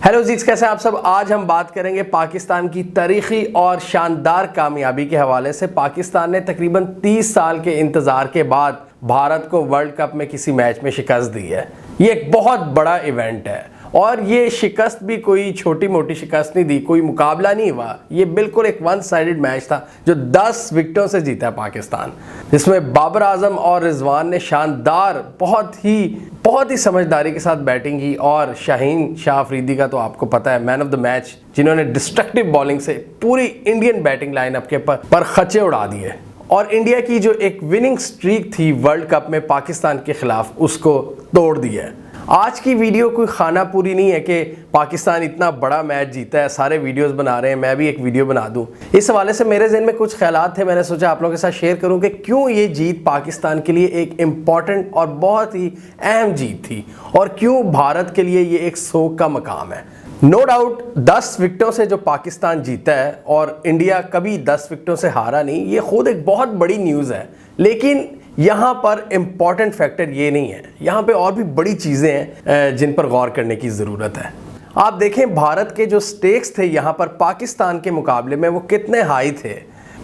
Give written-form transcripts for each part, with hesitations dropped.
Hello geeks, कैसे हैं आप सब। आज हम बात करेंगे पाकिस्तान की तारीखी और शानदार कामयाबी के हवाले से। पाकिस्तान ने तकरीबन 30 साल के इंतज़ार के बाद भारत को वर्ल्ड कप में किसी मैच में शिकस्त दी है। ये एक बहुत बड़ा इवेंट है और ये शिकस्त भी कोई छोटी मोटी शिकस्त नहीं दी, कोई मुकाबला नहीं हुआ। ये बिल्कुल एक वन साइडेड मैच था जो 10 विकेटों से जीता है पाकिस्तान, जिसमें बाबर आजम और रिजवान ने शानदार बहुत ही समझदारी के साथ बैटिंग की। और शाहीन शाह अफरीदी का तो आपको पता है, मैन ऑफ द मैच, जिन्होंने डिस्ट्रक्टिव बॉलिंग से पूरी इंडियन बैटिंग लाइनअप के पर खच्चे उड़ा दिए और इंडिया की जो एक विनिंग स्ट्रीक थी वर्ल्ड कप में पाकिस्तान के खिलाफ, उसको तोड़ दिया। आज की वीडियो कोई खाना पूरी नहीं है कि पाकिस्तान इतना बड़ा मैच जीता है, सारे वीडियोस बना रहे हैं, मैं भी एक वीडियो बना दूं। इस हवाले से मेरे ज़हन में कुछ ख्यालात थे, मैंने सोचा आप लोगों के साथ शेयर करूं कि क्यों ये जीत पाकिस्तान के लिए एक इम्पॉर्टेंट और बहुत ही अहम जीत थी और क्यों भारत के लिए ये एक शौक का मकाम है। नो डाउट 10 विकेटों से जो पाकिस्तान जीता है और इंडिया कभी 10 विकेटों से हारा नहीं, ये खुद एक बहुत बड़ी न्यूज़ है। लेकिन यहाँ पर इम्पॉर्टेंट फैक्टर ये नहीं है, यहाँ पे और भी बड़ी चीज़ें हैं जिन पर गौर करने की ज़रूरत है। आप देखें भारत के जो स्टेक्स थे यहाँ पर पाकिस्तान के मुकाबले में, वो कितने हाई थे।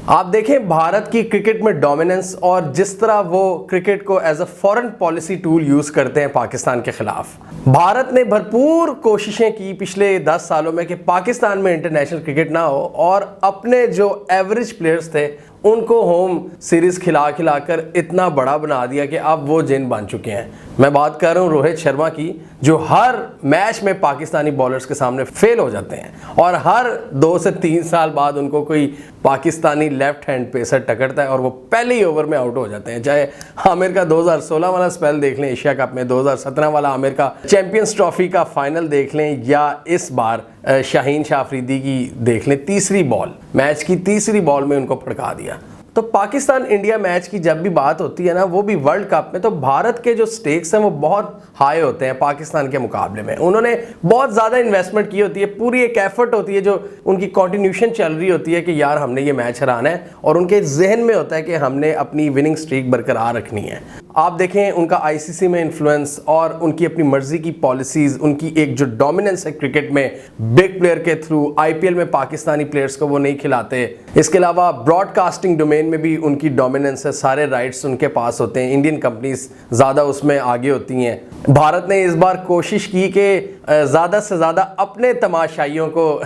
आप देखें भारत की क्रिकेट में डोमिनेंस और जिस तरह वो क्रिकेट को as a foreign policy tool use करते हैं पाकिस्तान के ख़िलाफ़। भारत ने भरपूर कोशिशें की पिछले 10 सालों में कि पाकिस्तान में इंटरनेशनल क्रिकेट ना हो और अपने जो एवरेज प्लेयर्स थे उनको होम सीरीज़ खिला कर इतना बड़ा बना दिया कि अब वो जिन बन चुके हैं। मैं बात कर रहा हूँ रोहित शर्मा की, जो हर मैच में पाकिस्तानी बॉलर्स के सामने फेल हो जाते हैं और हर 2 से 3 साल बाद उनको कोई पाकिस्तानी लेफ्ट हैंड पेसर टकरता है और वो पहले ही ओवर में आउट हो जाते हैं। चाहे आमिर का 2016 वाला स्पेल देख लें एशिया कप में, 2017 वाला आमिर का चैंपियंस ट्रॉफी का फाइनल देख लें, या इस बार शाहीन शाह अफरीदी की देख लें, मैच की तीसरी बॉल में उनको फटका दिया। तो पाकिस्तान इंडिया मैच की जब भी बात होती है ना, वो भी वर्ल्ड कप में, तो भारत के जो स्टेक्स हैं वो बहुत हाई होते हैं पाकिस्तान के मुकाबले में। उन्होंने बहुत ज़्यादा इन्वेस्टमेंट की होती है, पूरी एक एफर्ट होती है जो उनकी कॉन्टिन्यूशन चल रही होती है कि यार हमने ये मैच हराना है, और उनके जहन में होता है कि हमने अपनी विनिंग स्ट्रीक बरकरार रखनी है। आप देखें उनका आईसीसी में इन्फ्लुएंस और उनकी अपनी मर्जी की पॉलिसीज़, उनकी एक जो डोमिनेंस है क्रिकेट में बिग प्लेयर के थ्रू। आईपीएल में पाकिस्तानी प्लेयर्स को वो नहीं खिलाते। इसके अलावा ब्रॉडकास्टिंग डोमेन में भी उनकी डोमिनेंस है, सारे राइट्स उनके पास होते हैं, इंडियन कंपनीज ज़्यादा उसमें आगे होती हैं। भारत ने इस बार कोशिश की कि ज़्यादा से ज़्यादा अपने तमाशाइयों को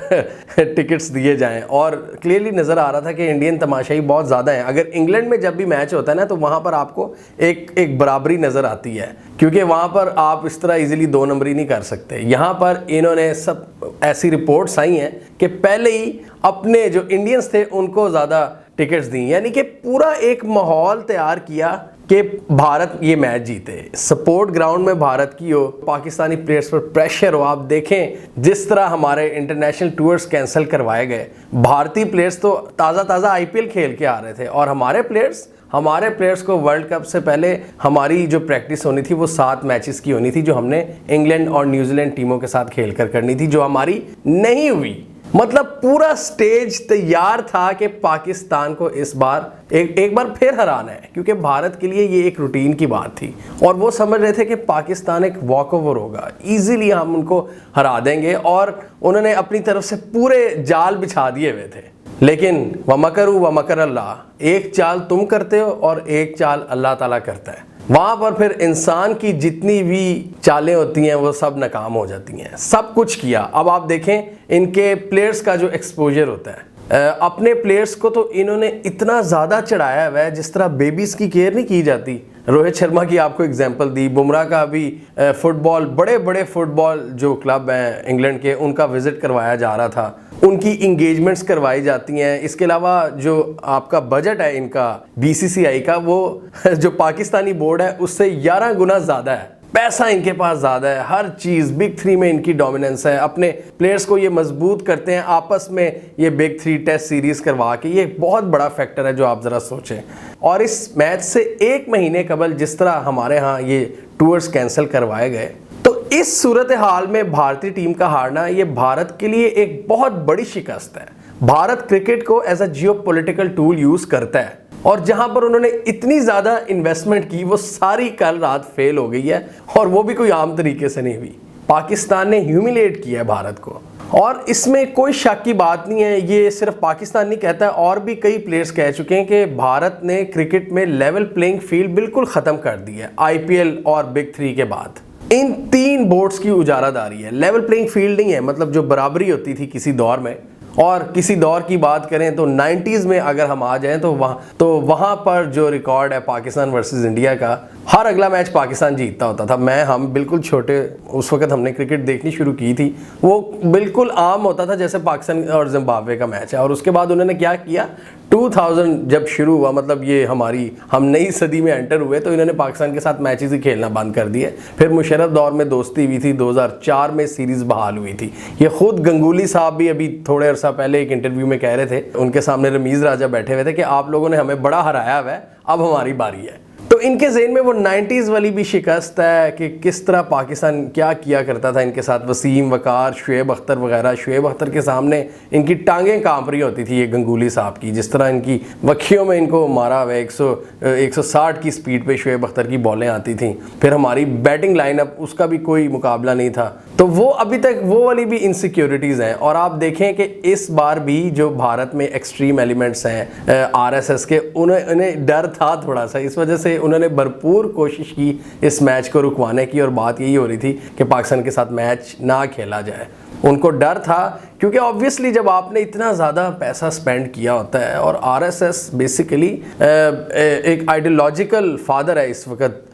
टिकट्स दिए जाएं और क्लियरली नज़र आ रहा था कि इंडियन तमाशाई बहुत ज़्यादा हैं। अगर इंग्लैंड में जब भी मैच होता है ना, तो वहाँ पर आपको एक बराबरी नज़र आती है, क्योंकि वहाँ पर आप इस तरह इजीली 2 नंबरी नहीं कर सकते। यहाँ पर इन्होंने सब ऐसी रिपोर्ट्स आई हैं कि पहले ही अपने जो इंडियंस थे उनको ज़्यादा टिकट्स दी, यानी कि पूरा एक माहौल तैयार किया कि भारत ये मैच जीते। सपोर्ट ग्राउंड में भारत की हो, पाकिस्तानी प्लेयर्स पर प्रेशर हो। आप देखें जिस तरह हमारे इंटरनेशनल टूर्स कैंसिल करवाए गए, भारतीय प्लेयर्स तो ताज़ा आईपीएल खेल के आ रहे थे और हमारे प्लेयर्स को वर्ल्ड कप से पहले हमारी जो प्रैक्टिस होनी थी वो 7 मैचेस की होनी थी, जो हमने इंग्लैंड और न्यूजीलैंड टीमों के साथ खेल कर करनी थी, जो हमारी नहीं हुई। मतलब पूरा स्टेज तैयार था कि पाकिस्तान को इस बार एक बार फिर हराना है, क्योंकि भारत के लिए ये एक रूटीन की बात थी और वो समझ रहे थे कि पाकिस्तान एक वॉकओवर होगा, इजीली हम उनको हरा देंगे, और उन्होंने अपनी तरफ से पूरे जाल बिछा दिए हुए थे। लेकिन वमकरू वमकर अल्लाह, एक चाल तुम करते हो और एक चाल अल्लाह ताला करता है। वहाँ पर फिर इंसान की जितनी भी चालें होती हैं वो सब नाकाम हो जाती हैं। सब कुछ किया। अब आप देखें इनके प्लेयर्स का जो एक्सपोजर होता है, अपने प्लेयर्स को तो इन्होंने इतना ज़्यादा चढ़ाया हुआ है जिस तरह बेबीज़ की केयर नहीं की जाती। रोहित शर्मा की आपको एग्जांपल दी, बुमराह का भी फुटबॉल, बड़े फुटबॉल जो क्लब हैं इंग्लैंड के, उनका विज़िट करवाया जा रहा था, उनकी इंगेजमेंट्स करवाई जाती हैं। इसके अलावा जो आपका बजट है इनका बीसीसीआई का, वो जो पाकिस्तानी बोर्ड है उससे 11 गुना ज़्यादा है। पैसा इनके पास ज़्यादा है, हर चीज़ बिग 3 में इनकी डोमिनेंस है। अपने प्लेयर्स को ये मजबूत करते हैं, आपस में ये बिग 3 टेस्ट सीरीज़ करवा के, ये बहुत बड़ा फैक्टर है जो आप ज़रा सोचें। और इस मैच से 1 महीने कबल जिस तरह हमारे यहाँ ये टूर्स कैंसिल करवाए गए, तो इस सूरत हाल में भारतीय टीम का हारना ये भारत के लिए एक बहुत बड़ी शिकस्त है। भारत क्रिकेट को as a geopolitical tool use करता है और जहां पर उन्होंने इतनी ज़्यादा इन्वेस्टमेंट की वो सारी कल रात फेल हो गई है, और वो भी कोई आम तरीके से नहीं हुई। पाकिस्तान ने ह्यूमिलेट किया है भारत को। और इसमें कोई शक की बात नहीं है, ये सिर्फ पाकिस्तान नहीं कहता है, और भी कई प्लेयर्स कह चुके हैं कि भारत ने क्रिकेट में लेवल प्लेइंग फील्ड बिल्कुल ख़त्म कर दी है आईपीएल और बिग 3 के बाद। इन 3 बोर्ड्स की उजारादारी है। लेवल प्लेइंग फील्ड नहीं है, मतलब जो बराबरी होती थी किसी दौर में, और किसी दौर की बात करें तो 90s में अगर हम आ जाएं तो वहाँ पर जो रिकॉर्ड है पाकिस्तान वर्सेस इंडिया का, हर अगला मैच पाकिस्तान जीतता होता था। हम बिल्कुल छोटे, उस वक्त हमने क्रिकेट देखनी शुरू की थी, वो बिल्कुल आम होता था जैसे पाकिस्तान और जिम्बाब्वे का मैच है। और उसके बाद उन्होंने क्या किया, 2000 जब शुरू हुआ, मतलब ये हम नई सदी में एंटर हुए, तो इन्होंने पाकिस्तान के साथ मैचेस ही खेलना बंद कर दिए। फिर मुशर्रफ दौर में दोस्ती हुई थी, 2004 में सीरीज़ बहाल हुई थी। ये खुद गंगूली साहब भी अभी थोड़े अर्सा पहले एक इंटरव्यू में कह रहे थे, उनके सामने रमीज़ राजा बैठे हुए थे, कि आप लोगों ने हमें बड़ा हराया हुआ है, अब हमारी बारी है। तो इनके ज़हन में वो 90s वाली भी शिकस्त है कि किस तरह पाकिस्तान क्या किया करता था इनके साथ, वसीम, वकार, शुएब अख्तर वगैरह। शुएब अख्तर के सामने इनकी टांगें कांप रही होती थी ये गंगूली साहब की, जिस तरह इनकी वक्खियों में इनको मारा हुआ 160 की स्पीड पे शुएब अख्तर की बॉलें आती थी। फिर हमारी बैटिंग लाइनअप, उसका भी कोई मुकाबला नहीं था। तो वो अभी तक वो वाली भी इनसिक्योरिटीज़ हैं। और आप देखें कि इस बार भी जो भारत में एक्सट्रीम एलिमेंट्स हैं आरएसएस के, उन्हें डर था थोड़ा सा, इस वजह से उन्होंने भरपूर कोशिश की इस मैच को रुकवाने की। और बात यही हो रही थी कि पाकिस्तान के साथ मैच ना खेला जाए। उनको डर था, क्योंकि ऑब्वियसली जब आपने इतना ज़्यादा पैसा स्पेंड किया होता है, और आरएसएस बेसिकली एक आइडियोलॉजिकल फादर है इस वक्त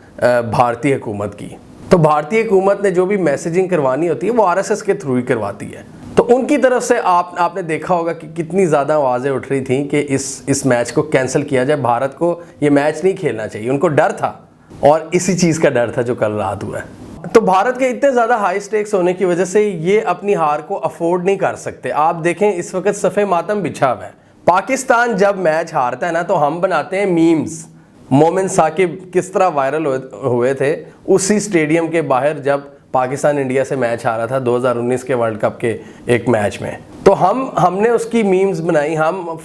भारतीय हुकूमत की। तो भारतीय हुकूमत ने जो भी मैसेजिंग करवानी होती है वो आरएसएस के थ्रू ही करवाती है। तो उनकी तरफ से आपने देखा होगा कि कितनी ज़्यादा आवाज़ें उठ रही थी कि इस मैच को कैंसिल किया जाए, भारत को ये मैच नहीं खेलना चाहिए। उनको डर था, और इसी चीज़ का डर था जो कल रात हुआ है। तो भारत के इतने ज़्यादा हाई स्टेक्स होने की वजह से ये अपनी हार को अफोर्ड नहीं कर सकते। आप देखें इस वक्त सफ़े मातम बिछा हुआ है। पाकिस्तान जब मैच हारता है ना, तो हम बनाते हैं मीम्स। मोमिन साकिब किस तरह वायरल हुए थे उसी स्टेडियम के बाहर जब पाकिस्तान इंडिया से मैच हारा था 2019 के वर्ल्ड कप के एक मैच में। तो हमने उसकी मीम्स बनाई, हम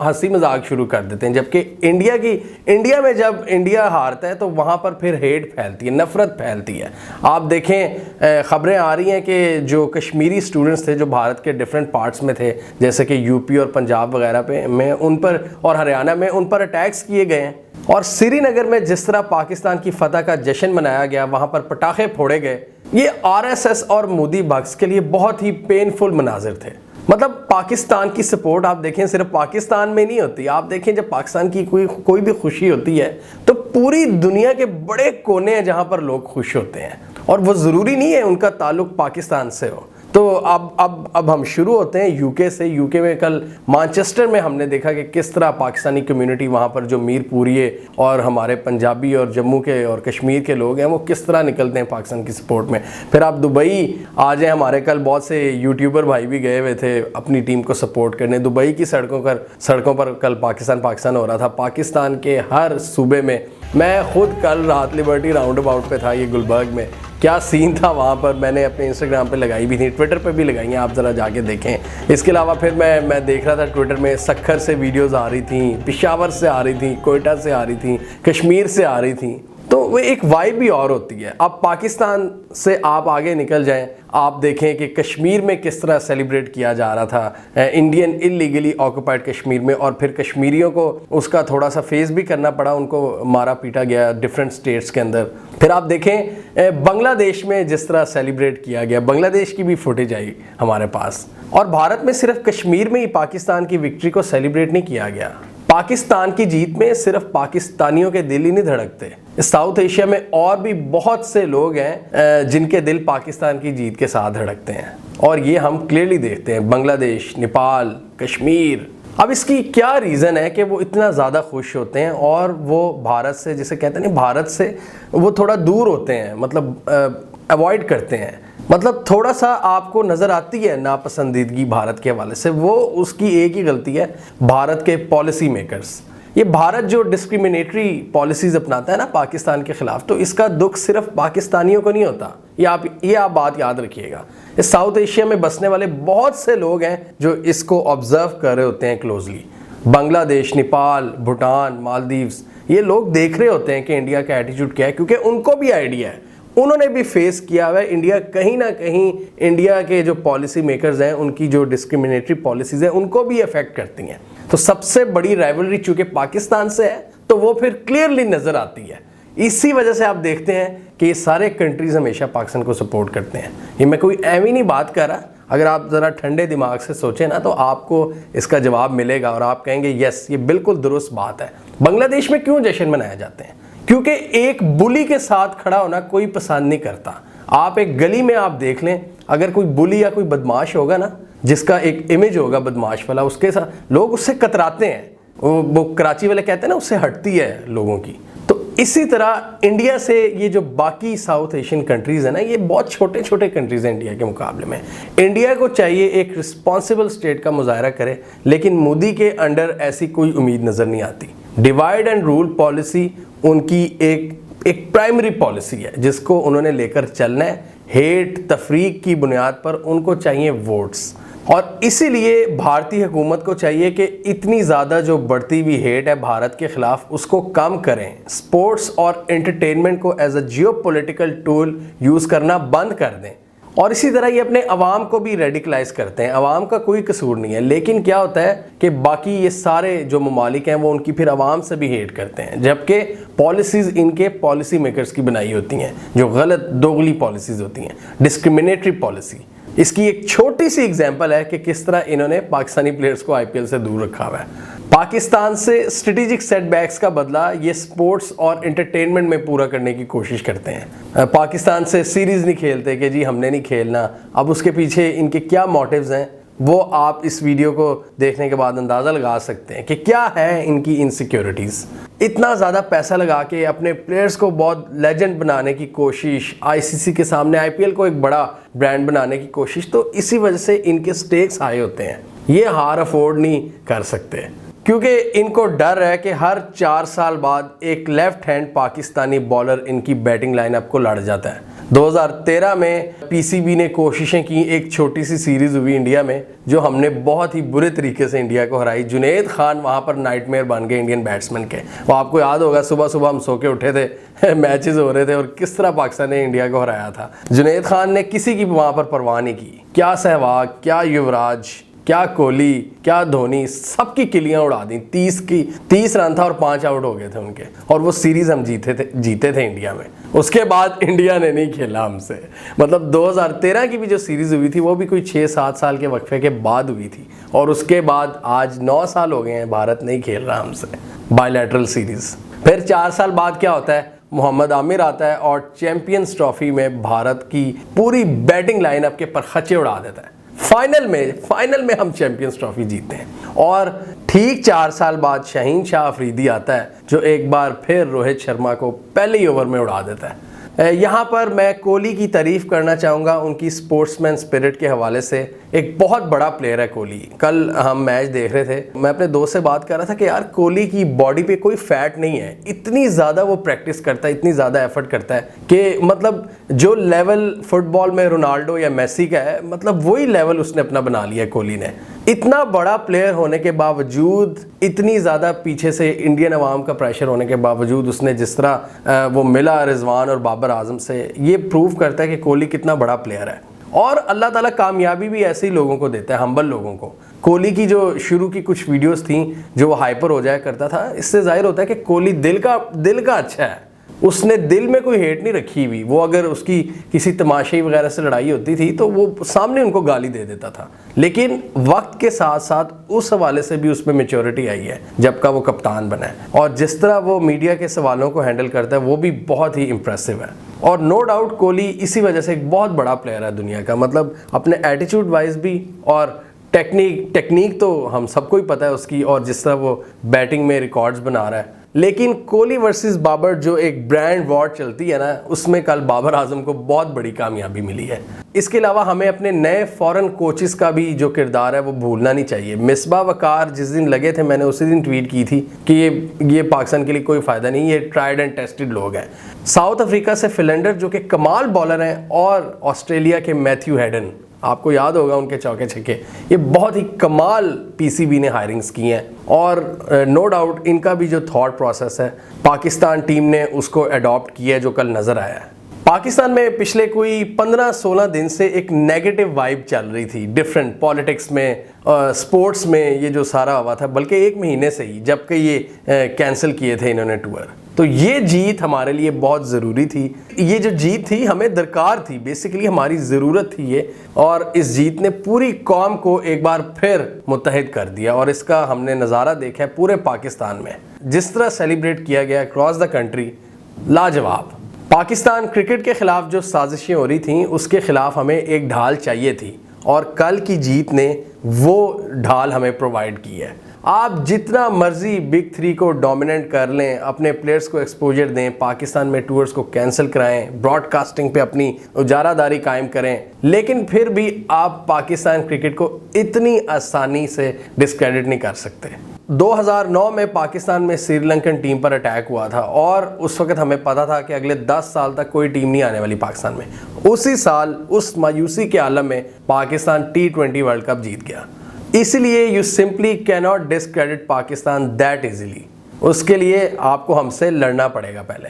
हंसी मजाक शुरू कर देते हैं। जबकि इंडिया में जब इंडिया हारता है तो वहाँ पर फिर हेट फैलती है, नफ़रत फैलती है। आप देखें ख़बरें आ रही हैं कि जो कश्मीरी स्टूडेंट्स थे जो भारत के डिफरेंट पार्ट्स में थे, जैसे कि यूपी और पंजाब वगैरह में उन पर, और हरियाणा में उन पर अटैक्स किए गए हैं। और श्रीनगर में जिस तरह पाकिस्तान की फतह का जश्न मनाया गया, वहाँ पर पटाखे फोड़े गए, ये आरएसएस और मोदी भक्स के लिए बहुत ही पेनफुल मनाजिर थे। मतलब पाकिस्तान की सपोर्ट आप देखें सिर्फ पाकिस्तान में नहीं होती। आप देखें जब पाकिस्तान की कोई भी खुशी होती है तो पूरी दुनिया के बड़े कोने हैं जहाँ पर लोग खुश होते हैं, और वो ज़रूरी नहीं है उनका ताल्लुक पाकिस्तान से हो। तो अब हम शुरू होते हैं यूके से। यूके में कल मैनचेस्टर में हमने देखा कि किस तरह पाकिस्तानी कम्युनिटी वहाँ पर, जो मीरपुरिये और हमारे पंजाबी और जम्मू के और कश्मीर के लोग हैं, वो किस तरह निकलते हैं पाकिस्तान की सपोर्ट में। फिर आप दुबई आ जाएँ, हमारे कल बहुत से यूट्यूबर भाई भी गए हुए थे अपनी टीम को सपोर्ट करने। दुबई की सड़कों पर कल पाकिस्तान हो रहा था। पाकिस्तान के हर सूबे में, मैं खुद कल रात लिबर्टी राउंड अबाउट पे था, ये गुलबर्ग में, क्या सीन था वहाँ पर। मैंने अपने इंस्टाग्राम पे लगाई भी थी, ट्विटर पे भी लगाई हैं, आप ज़रा जाके देखें। इसके अलावा फिर मैं देख रहा था ट्विटर में सक्खर से वीडियोज़ आ रही थी, पेशावर से आ रही थी, कोयटा से आ रही थी, कश्मीर से आ रही थी। तो वो एक वाइब भी और होती है। अब पाकिस्तान से आप आगे निकल जाएं, आप देखें कि कश्मीर में किस तरह सेलिब्रेट किया जा रहा था इंडियन इलीगली ऑक्युपाइड कश्मीर में, और फिर कश्मीरियों को उसका थोड़ा सा फेस भी करना पड़ा, उनको मारा पीटा गया डिफरेंट स्टेट्स के अंदर। फिर आप देखें बांग्लादेश में जिस तरह सेलिब्रेट किया गया, बांग्लादेश की भी फुटेज आई हमारे पास। और भारत में सिर्फ कश्मीर में ही पाकिस्तान की विक्ट्री को सेलिब्रेट नहीं किया गया। पाकिस्तान की जीत में सिर्फ पाकिस्तानियों के दिल ही नहीं धड़कते। साउथ एशिया में और भी बहुत से लोग हैं जिनके दिल पाकिस्तान की जीत के साथ धड़कते हैं, और ये हम क्लियरली देखते हैं। बांग्लादेश, नेपाल, कश्मीर। अब इसकी क्या रीज़न है कि वो इतना ज़्यादा खुश होते हैं, और वो भारत से, जिसे कहते हैं ना, भारत से वो थोड़ा दूर होते हैं, मतलब अवॉइड करते हैं। मतलब थोड़ा सा आपको नज़र आती है नापसंदीदगी भारत के हवाले से। वो उसकी एक ही गलती है, भारत के पॉलिसी मेकर्स। ये भारत जो डिस्क्रिमिनेटरी पॉलिसीज़ अपनाता है ना पाकिस्तान के ख़िलाफ़, तो इसका दुख सिर्फ पाकिस्तानियों को नहीं होता। ये आप बात याद रखिएगा। इस साउथ एशिया में बसने वाले बहुत से लोग हैं जो इसको ऑब्ज़र्व कर रहे होते हैं क्लोजली। बांग्लादेश, नेपाल, भूटान, मालदीव्स, ये लोग देख रहे होते हैं कि इंडिया का एटीट्यूड क्या है, क्योंकि उनको भी आइडिया है। उन्होंने भी फेस किया हुआ है। इंडिया कहीं ना कहीं, इंडिया के जो पॉलिसी मेकर्स हैं उनकी जो डिस्क्रिमिनेटरी पॉलिसीज हैं उनको भी अफेक्ट करती हैं। तो सबसे बड़ी राइवलरी चूंकि पाकिस्तान से है तो वो फिर क्लियरली नजर आती है। इसी वजह से आप देखते हैं कि ये सारे कंट्रीज हमेशा पाकिस्तान को सपोर्ट करते हैं। ये मैं कोई एवं नहीं बात कर रहा, अगर आप ज़रा ठंडे दिमाग से सोचें ना तो आपको इसका जवाब मिलेगा और आप कहेंगे यस ये बिल्कुल दुरुस्त बात है। बांग्लादेश में क्यों जश्न मनाए जाते हैं? क्योंकि एक बुली के साथ खड़ा होना कोई पसंद नहीं करता। आप एक गली में आप देख लें, अगर कोई बुली या कोई बदमाश होगा ना, जिसका एक इमेज होगा बदमाश वाला, उसके साथ लोग उससे कतराते हैं। वो कराची वाले कहते हैं ना, उससे हटती है लोगों की। तो इसी तरह इंडिया से ये जो बाकी साउथ एशियन कंट्रीज़ है ना, ये बहुत छोटे छोटे कंट्रीज़ हैं इंडिया के मुकाबले में। इंडिया को चाहिए एक रिस्पॉन्सिबल स्टेट का मुजाहरा करे, लेकिन मोदी के अंडर ऐसी कोई उम्मीद नज़र नहीं आती। डिवाइड एंड रूल पॉलिसी उनकी एक प्राइमरी पॉलिसी है जिसको उन्होंने लेकर चलना है। हेट तफरीक की बुनियाद पर उनको चाहिए वोट्स, और इसीलिए भारतीय हुकूमत को चाहिए कि इतनी ज़्यादा जो बढ़ती हुई हेट है भारत के ख़िलाफ़ उसको कम करें। स्पोर्ट्स और एंटरटेनमेंट को as a geopolitical tool use करना बंद कर दें। और इसी तरह ये अपने अवाम को भी रेडिकलाइज करते हैं। अवाम का कोई कसूर नहीं है, लेकिन क्या होता है कि बाकी ये सारे जो ममालिक हैं वो उनकी फिर अवाम से भी हेट करते हैं, जबकि पॉलिसीज़ इनके पॉलिसी मेकर्स की बनाई होती हैं जो गलत दोगली पॉलिसीज़ होती हैं, डिस्क्रिमिनेटरी पॉलिसी। इसकी एक छोटी सी एग्जांपल है कि किस तरह इन्होंने पाकिस्तानी प्लेयर्स को आईपीएल से दूर रखा हुआ है। पाकिस्तान से स्ट्रेटेजिक सेटबैक्स का बदला ये स्पोर्ट्स और एंटरटेनमेंट में पूरा करने की कोशिश करते हैं। पाकिस्तान से सीरीज़ नहीं खेलते कि जी हमने नहीं खेलना। अब उसके पीछे इनके क्या मोटिव्स हैं वो आप इस वीडियो को देखने के बाद अंदाज़ा लगा सकते हैं कि क्या है इनकी इनसिक्योरिटीज़। इतना ज़्यादा पैसा लगा के अपने प्लेयर्स को बहुत लेजेंड बनाने की कोशिश, आईसीसी के सामने आईपीएल को एक बड़ा ब्रांड बनाने की कोशिश, तो इसी वजह से इनके स्टेक्स हाई होते हैं। ये हार अफोर्ड नहीं कर सकते क्योंकि इनको डर है कि हर 4 साल बाद एक लेफ्ट हैंड पाकिस्तानी बॉलर इनकी बैटिंग लाइनअप को लड़ जाता है। 2013 में पीसीबी ने कोशिशें की, एक छोटी सी सीरीज़ हुई इंडिया में जो हमने बहुत ही बुरे तरीके से इंडिया को हराई। जुनैद खान वहाँ पर नाइटमेयर बन गए इंडियन बैट्समैन के। वो आपको याद होगा, सुबह सुबह हम सो के उठे थे मैचेस हो रहे थे और किस तरह पाकिस्तान ने इंडिया को हराया था। जुनैद खान ने किसी की वहाँ पर परवाह नहीं की। क्या सहवाग, क्या युवराज, क्या कोहली, क्या धोनी, सबकी किलियां उड़ा दी। 30 रन था और 5 आउट हो गए थे उनके, और वो सीरीज हम जीते थे इंडिया में। उसके बाद इंडिया ने नहीं खेला हमसे। मतलब 2013 की भी जो सीरीज हुई थी वो भी कोई 6-7 साल के वक्फे के बाद हुई थी, और उसके बाद आज 9 साल हो गए हैं भारत नहीं खेल रहा हमसे बायलैटरल सीरीज। फिर 4 साल बाद क्या होता है, मोहम्मद आमिर आता है और चैंपियंस ट्रॉफी में भारत की पूरी बैटिंग लाइनअप के परखच्चे उड़ा देता है। फाइनल में हम चैंपियंस ट्रॉफी जीते हैं, और ठीक 4 साल बाद शाहीन शाह अफरीदी आता है जो एक बार फिर रोहित शर्मा को पहले ही ओवर में उड़ा देता है। यहाँ पर मैं कोहली की तारीफ़ करना चाहूँगा उनकी स्पोर्ट्समैन स्पिरिट के हवाले से। एक बहुत बड़ा प्लेयर है कोहली। कल हम मैच देख रहे थे, मैं अपने दोस्त से बात कर रहा था कि यार कोहली की बॉडी पे कोई फैट नहीं है, इतनी ज़्यादा वो प्रैक्टिस करता है, इतनी ज़्यादा एफर्ट करता है कि मतलब जो लेवल फुटबॉल में रोनाल्डो या मेसी का है, मतलब वही लेवल उसने अपना बना लिया कोहली ने। इतना बड़ा प्लेयर होने के बावजूद, इतनी ज़्यादा पीछे से इंडियन अवाम का प्रेशर होने के बावजूद उसने जिस तरह वो मिला रिजवान और बाबर आजम से, ये प्रूव करता है कि कोहली कितना बड़ा प्लेयर है। और अल्लाह ताला कामयाबी भी ऐसे ही लोगों को देता है, हम्बल लोगों को। कोहली की जो शुरू की कुछ वीडियोस थी जो वो हाइपर हो जाया करता था, इससे जाहिर होता है कि कोहली दिल का अच्छा है। उसने दिल में कोई हेट नहीं रखी हुई। वो अगर उसकी किसी तमाशे वगैरह से लड़ाई होती थी तो वो सामने उनको गाली दे देता था, लेकिन वक्त के साथ साथ उस हवाले से भी उसमें मैच्योरिटी आई है जब का वो कप्तान बना है। और जिस तरह वो मीडिया के सवालों को हैंडल करता है वो भी बहुत ही इंप्रेसिव है। और नो डाउट कोहली इसी वजह से एक बहुत बड़ा प्लेयर है दुनिया का, मतलब अपने एटीट्यूड वाइज भी, और टेक्निक तो हम सबको ही पता है उसकी, और जिस तरह वो बैटिंग में रिकॉर्ड्स बना रहा है। लेकिन कोहली वर्सेस बाबर जो एक ब्रांड वॉर चलती है ना, उसमें कल बाबर आजम को बहुत बड़ी कामयाबी मिली है। इसके अलावा हमें अपने नए फॉरेन कोचेस का भी जो किरदार है वो भूलना नहीं चाहिए। मिसबा वकार जिस दिन लगे थे, मैंने उसी दिन ट्वीट की थी कि ये पाकिस्तान के लिए कोई फ़ायदा नहीं, ये ट्राइड एंड टेस्टेड लोग हैं। साउथ अफ्रीका से फिलेंडर जो कि कमाल बॉलर हैं, और ऑस्ट्रेलिया के मैथ्यू हेडन, आपको याद होगा उनके चौके छक्के, ये बहुत ही कमाल पीसीबी ने हायरिंग्स की हैं। और नो डाउट इनका भी जो थॉट प्रोसेस है पाकिस्तान टीम ने उसको अडॉप्ट किया है जो कल नज़र आया है। पाकिस्तान में पिछले कोई 15-16 दिन से एक नेगेटिव वाइब चल रही थी, डिफरेंट पॉलिटिक्स में, स्पोर्ट्स में, ये जो सारा हुआ था, बल्कि 1 महीने से ही, जबकि ये कैंसिल किए थे इन्होंने टूर। तो ये जीत हमारे लिए बहुत ज़रूरी थी। ये जो जीत थी हमें दरकार थी, बेसिकली हमारी ज़रूरत थी ये, और इस जीत ने पूरी कौम को एक बार फिर मुत्तहिद कर दिया और इसका हमने नज़ारा देखा है पूरे पाकिस्तान में। जिस तरह सेलिब्रेट किया गया अक्रॉस द कंट्री, लाजवाब। पाकिस्तान क्रिकेट के ख़िलाफ़ जो साजिशें हो रही थीं उसके ख़िलाफ़ हमें एक ढाल चाहिए थी और कल की जीत ने वो ढाल हमें प्रोवाइड की है। आप जितना मर्जी बिग 3 को डोमिनेट कर लें, अपने प्लेयर्स को एक्सपोजर दें, पाकिस्तान में टूर्स को कैंसिल कराएं, ब्रॉडकास्टिंग पे अपनी उजारादारी कायम करें, लेकिन फिर भी आप पाकिस्तान क्रिकेट को इतनी आसानी से डिस्क्रेडिट नहीं कर सकते। 2009 में पाकिस्तान में श्रीलंकन टीम पर अटैक हुआ था और उस वक्त हमें पता था कि अगले 10 साल तक कोई टीम नहीं आने वाली पाकिस्तान में। उसी साल उस मायूसी के आलम में पाकिस्तान T20 वर्ल्ड कप जीत गया। इसलिए you simply cannot discredit Pakistan that easily. उसके लिए आपको हमसे लड़ना पड़ेगा पहले।